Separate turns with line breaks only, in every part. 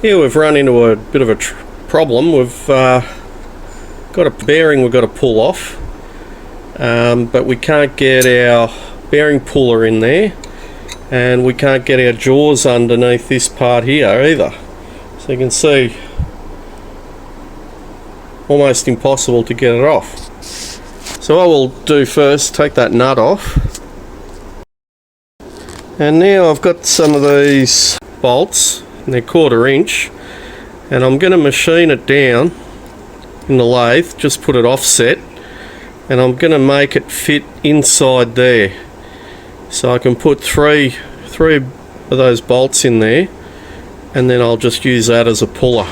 Here we've run into a bit of a problem. We've got a bearing we've got to pull off, but we can't get our bearing puller in there, and we can't get our jaws underneath this part here either. So you can see, almost impossible to get it off. So what we'll do first, take that nut off. And now I've got some of these bolts, and they're 1/4 inch, and I'm going to machine it down in the lathe, just put it offset, and I'm going to make it fit inside there. So I can put three of those bolts in there, and then I'll just use that as a puller.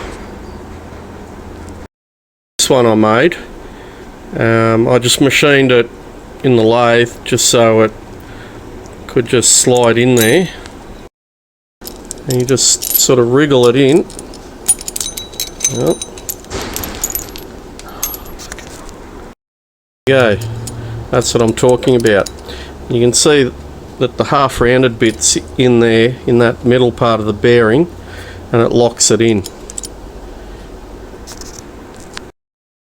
This one I made, I just machined it in the lathe just so it could just slide in there, and you just sort of wriggle it in. Yep. There you go. That's what I'm talking about. You can see that the half rounded bit's in there, in that middle part of the bearing, and it locks it in.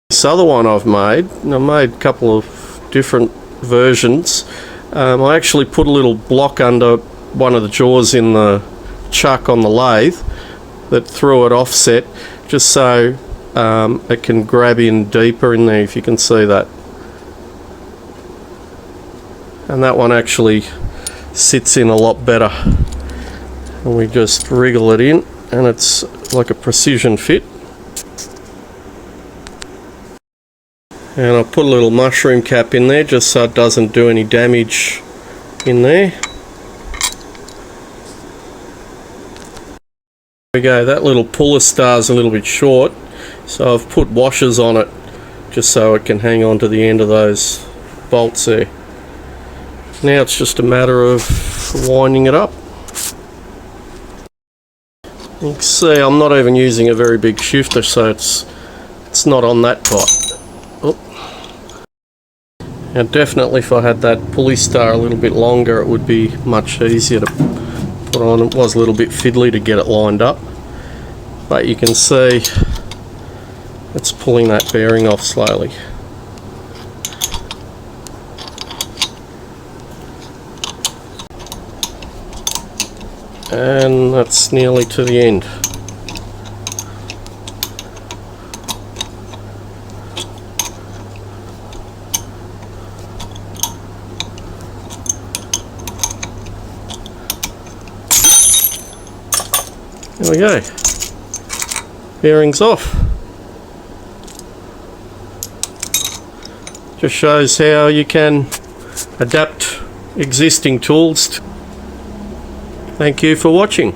This other one I've made, and I made a couple of different versions. I actually put a little block under one of the jaws in the chuck on the lathe that threw it offset, just so it can grab in deeper in there, if you can see that. And that one actually sits in a lot better. And we just wriggle it in, and it's like a precision fit. And I'll put a little mushroom cap in there just so it doesn't do any damage in there. There we go, that little puller star's a little bit short, so I've put washers on it just so it can hang on to the end of those bolts there. Now it's just a matter of winding it up. You can see I'm not even using a very big shifter, so it's not on that tight. Oh. Now definitely if I had that pulley star a little bit longer, it would be much easier to put on. It was a little bit fiddly to get it lined up, but you can see it's pulling that bearing off slowly. And that's nearly to the end. There we go. Bearings off. Just shows how you can adapt existing tools. Thank you for watching.